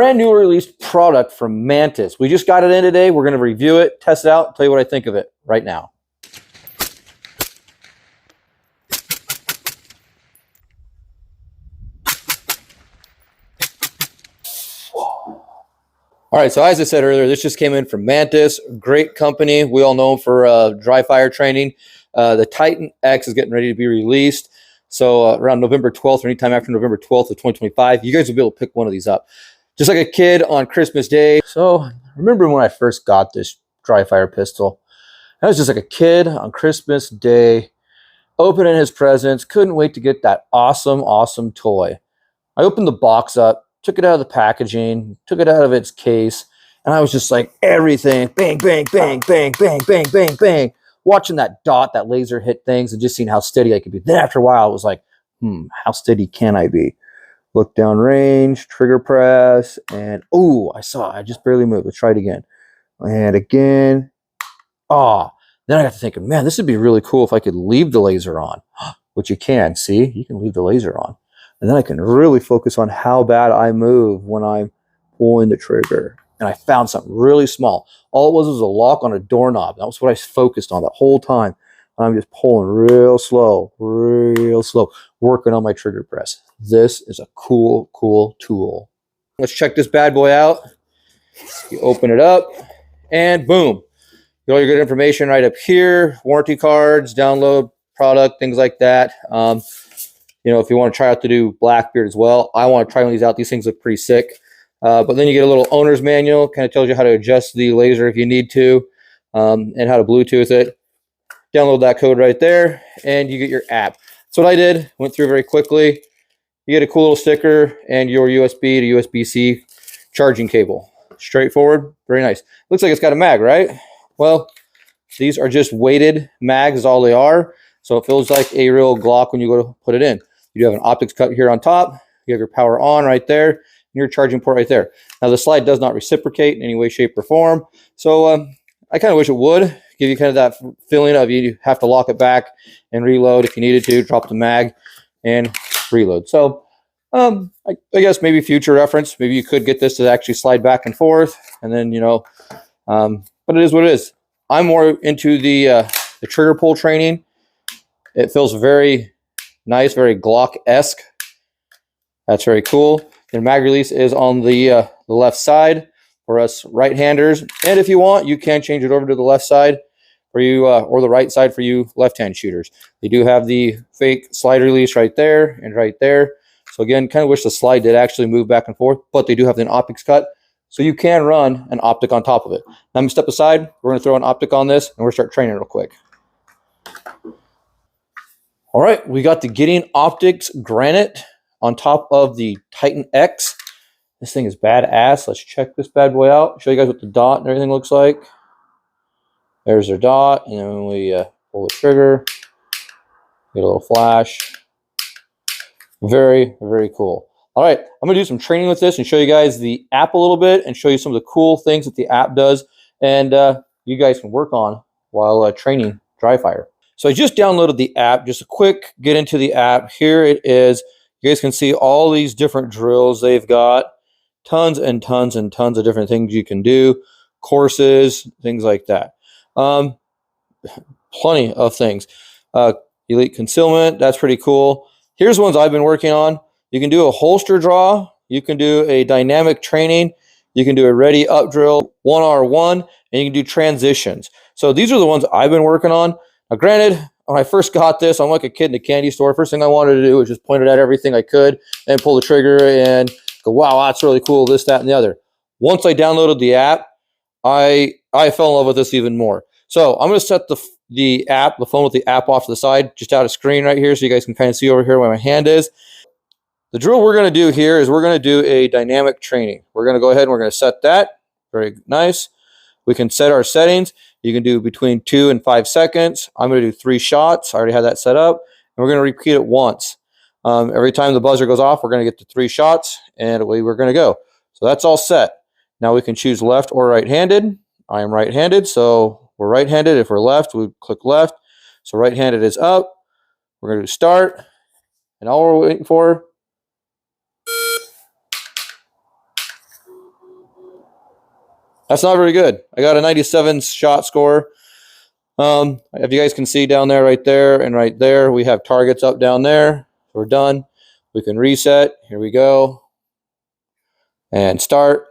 brand new released product from Mantis. We just got it in today. We're going to review it, test it out, tell you what I think of it right now. All right, so as I said earlier, this just came in from Mantis, great company. We all know them for dry fire training. The Titan X is getting ready to be released. So around November 12th or anytime after November 12th of 2025, you guys will be able to pick one of these up. Just like a kid on Christmas Day. So I remember when I first got this dry fire pistol. I was just like a kid on Christmas Day, opening his presents, couldn't wait to get that awesome, awesome toy. I opened the box up, took it out of the packaging, took it out of its case, and I was just like, everything, bang, bang, bang, bang, bang, bang, bang, bang, watching that dot, that laser hit things, and just seeing how steady I could be. Then after a while, it was like, how steady can I be? Look down range, trigger press, and oh, I just barely moved. Let's try it again. And again. Then I got to thinking, man, this would be really cool if I could leave the laser on, which you can. See, you can leave the laser on. And then I can really focus on how bad I move when I'm pulling the trigger. And I found something really small. All it was a lock on a doorknob. That was what I focused on the whole time. And I'm just pulling real slow, working on my trigger press. This is a cool, cool tool. Let's check this bad boy out. You open it up, and boom. All your good information right up here. Warranty cards, download product, things like that. You know, if you want to try out to do Blackbeard as well, I want to try one of these out. These things look pretty sick. But then you get a little owner's manual, kind of tells you how to adjust the laser if you need to, and how to Bluetooth it. Download that code right there, and you get your app. So what I did, went through very quickly. You get a cool little sticker and your USB to USB-C charging cable. Straightforward, very nice. Looks like it's got a mag, right? Well, these are just weighted mags is all they are. So it feels like a real Glock when you go to put it in. You do have an optics cut here on top. You have your power on right there, and your charging port right there. Now the slide does not reciprocate in any way, shape, or form. So I kind of wish it would give you kind of that feeling of you have to lock it back and reload if you needed to, drop the mag and reload. So I guess maybe future reference, maybe you could get this to actually slide back and forth, and then, you know, but it is what it is. I'm more into the trigger pull training. It feels very nice, very Glock-esque. That's very cool. The mag release is on the left side for us right-handers. And if you want, you can change it over to the left side for you, or the right side for you left-hand shooters. They do have the fake slide release right there and right there. So again, kind of wish the slide did actually move back and forth, but they do have an optics cut. So you can run an optic on top of it. Now I'm going to step aside. We're going to throw an optic on this, and we're going to start training real quick. All right, we got the Gideon Optics Granite on top of the Titan X. This thing is badass. Let's check this bad boy out. Show you guys what the dot and everything looks like. There's their dot, and then we pull the trigger. Get a little flash. Very, very cool. All right, I'm going to do some training with this and show you guys the app a little bit and show you some of the cool things that the app does, and you guys can work on while training dry fire. So I just downloaded the app. Just a quick get into the app. Here it is. You guys can see all these different drills they've got. Tons and tons and tons of different things you can do. Courses, things like that. Plenty of things. Elite concealment, that's pretty cool. Here's ones I've been working on. You can do a holster draw. You can do a dynamic training. You can do a ready up drill, 1R1, and you can do transitions. So these are the ones I've been working on. Now, granted, when I first got this, I'm like a kid in a candy store. First thing I wanted to do was just point it at everything I could and pull the trigger and go, wow, that's really cool, this, that, and the other. Once I downloaded the app, I fell in love with this even more. So I'm going to set the phone with the app off to the side, just out of screen right here, so you guys can kind of see over here where my hand is. The drill we're going to do here is we're going to do a dynamic training. We're going to go ahead and we're going to set that. Very nice. We can set our settings. You can do between 2 and 5 seconds. I'm going to do 3 shots. I already have that set up. And we're going to repeat it once. Every time the buzzer goes off, we're going to get to 3 shots, and away we're going to go. So that's all set. Now we can choose left or right-handed. I am right-handed, so we're right-handed. If we're left, we click left. So right-handed is up. We're going to start. And all we're waiting for That's not very good. I got a 97 shot score. If you guys can see down there, right there, and right there, we have targets up down there. We're done. We can reset. Here we go. And start.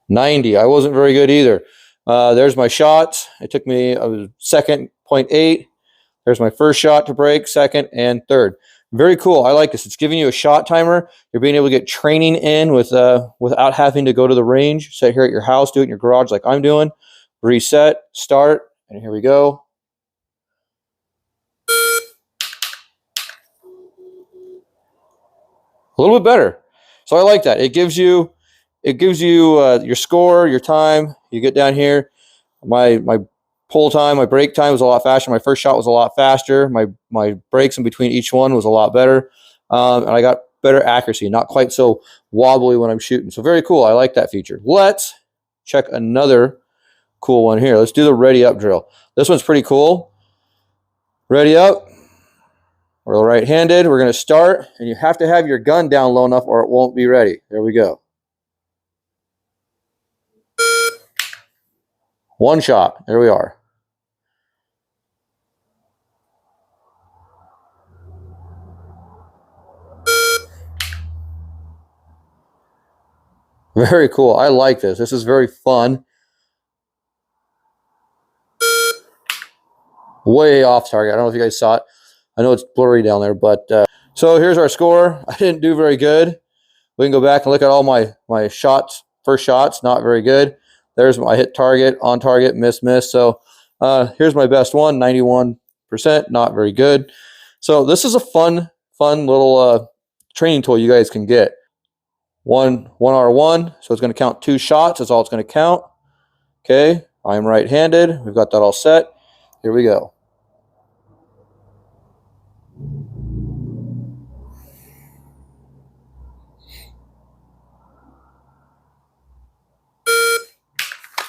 $90. I wasn't very good either. There's my shots. It took me a second, 0.8. There's my first shot to break, second, and third. Very cool. I like this. It's giving you a shot timer. You're being able to get training in without having to go to the range. Sit here at your house, do it in your garage like I'm doing. Reset, start, and here we go. A little bit better. So I like that. It gives you your score, your time. You get down here. My pull time, my break time was a lot faster. My first shot was a lot faster. My breaks in between each one was a lot better. And I got better accuracy, not quite so wobbly when I'm shooting. So very cool. I like that feature. Let's check another cool one here. Let's do the ready up drill. This one's pretty cool. Ready up. We're right-handed. We're going to start, and you have to have your gun down low enough or it won't be ready. There we go. One shot. There we are. Very cool. I like this. This is very fun. Way off target. I don't know if you guys saw it. I know it's blurry down there, but so here's our score. I didn't do very good. We can go back and look at all my shots, first shots, not very good. There's my hit target, on target, miss. So here's my best one, 91%, not very good. So this is a fun little training tool you guys can get. One R1, so it's going to count 2 shots. That's all it's going to count. Okay, I'm right-handed. We've got that all set. Here we go.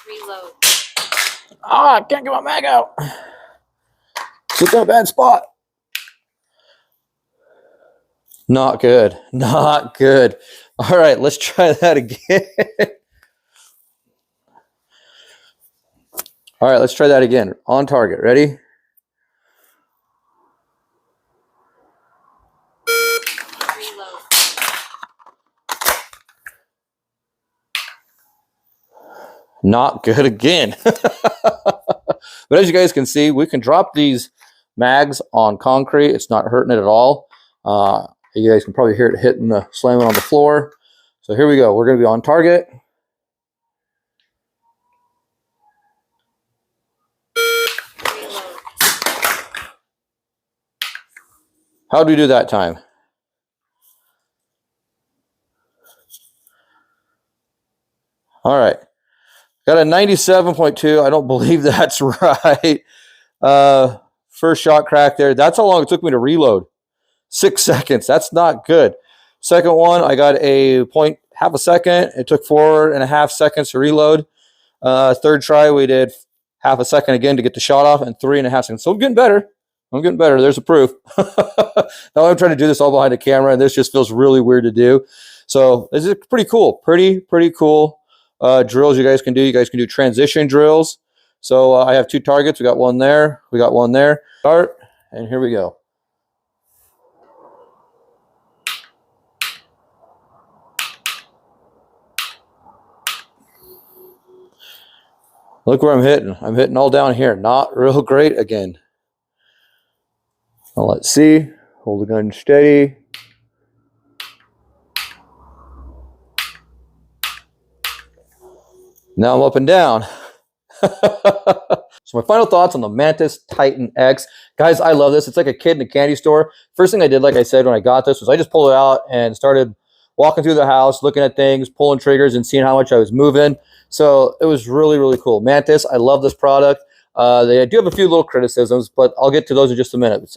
Reload. I can't get my mag out. It's in a bad spot. Not good. Not good. All right, let's try that again. All right, let's try that again. On target. Ready? Reload. Not good again. But as you guys can see, we can drop these mags on concrete. It's not hurting it at all. You guys can probably hear it hitting the slamming on the floor. So here we go. We're going to be on target. Reload. How do we do that time? All right. Got a 97.2. I don't believe that's right. First shot crack there. That's how long it took me to reload. 6 seconds. That's not good. Second one, I got half a second. It took 4.5 seconds to reload. Third try, we did half a second again to get the shot off, and 3.5 seconds. So I'm getting better. There's the proof. Now I'm trying to do this all behind the camera, and this just feels really weird to do. So this is pretty cool. Pretty cool drills you guys can do. You guys can do transition drills. So I have 2 targets. We got one there. We got one there. Start, and here we go. Look where I'm hitting. I'm hitting all down here. Not real great again. Now let's see. Hold the gun steady. Now I'm up and down. So my final thoughts on the MANTIS Titan X. Guys, I love this. It's like a kid in a candy store. First thing I did, like I said, when I got this was I just pulled it out and started walking through the house, looking at things, pulling triggers, and seeing how much I was moving. So it was really cool. MANTIS, I love this product. They do have a few little criticisms, but I'll get to those in just a minute.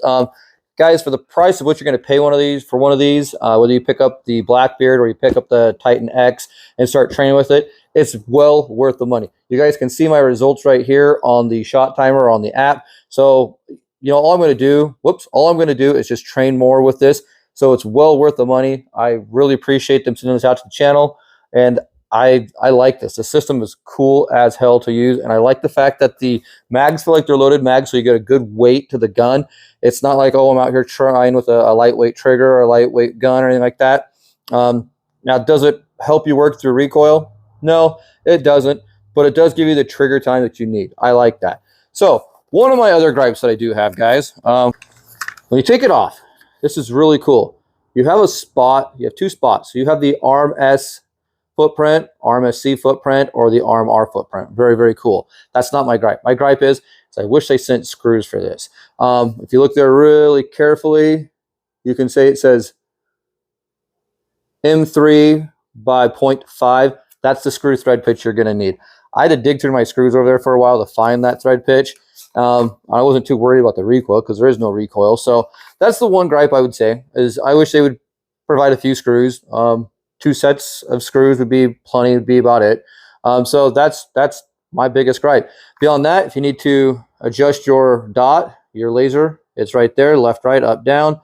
Guys, for the price of what you're going to pay for one of these, whether you pick up the Blackbeard or you pick up the Titan X and start training with it, it's well worth the money. You guys can see my results right here on the shot timer on the app. So, all I'm going to do is just train more with this. So it's well worth the money. I really appreciate them sending this out to the channel. And I like this. The system is cool as hell to use. And I like the fact that the mags feel like they're loaded mags, so you get a good weight to the gun. It's not like, oh, I'm out here trying with a lightweight trigger or a lightweight gun or anything like that. Now, does it help you work through recoil? No, it doesn't. But it does give you the trigger time that you need. I like that. So one of my other gripes that I do have, guys, when you take it off, this is really cool. You have a spot. You have two spots. So you have the Arm S footprint, Arm SC footprint, or the Arm R footprint. Very, very cool. That's not my gripe. My gripe is I wish they sent screws for this. If you look there really carefully, you can say it says M3 by 0.5. That's the screw thread pitch you're going to need. I had to dig through my screws over there for a while to find that thread pitch. I wasn't too worried about the recoil because there is no recoil. So that's the one gripe I would say is I wish they would provide a few screws. 2 sets of screws would be plenty, would be about it. So that's my biggest gripe. Beyond that, if you need to adjust your dot, your laser, it's right there, left, right, up, down.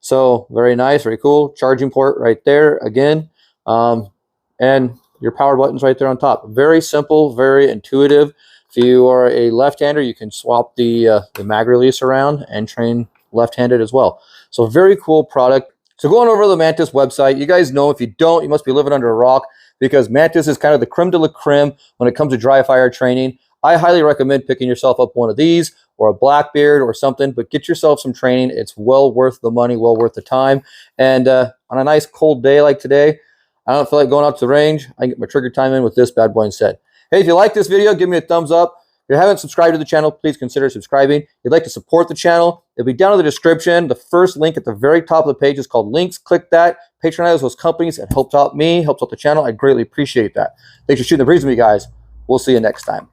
So very nice, very cool. Charging port right there again. And your power button's right there on top. Very simple, very intuitive. If you are a left-hander, you can swap the mag release around and train left-handed as well. So very cool product. So going over to the Mantis website, you guys know, if you don't, you must be living under a rock, because Mantis is kind of the creme de la creme when it comes to dry fire training. I highly recommend picking yourself up one of these or a Blackbeard or something, but get yourself some training. It's well worth the money, well worth the time. And on a nice cold day like today, I don't feel like going out to the range. I can get my trigger time in with this bad boy instead. Hey, if you like this video, give me a thumbs up. If you haven't subscribed to the channel, please consider subscribing. If you'd like to support the channel, it'll be down in the description. The first link at the very top of the page is called links. Click that. Patronize those companies. It helps out me, helps out the channel. I greatly appreciate that. Thanks for shooting the breeze with me, guys. We'll see you next time.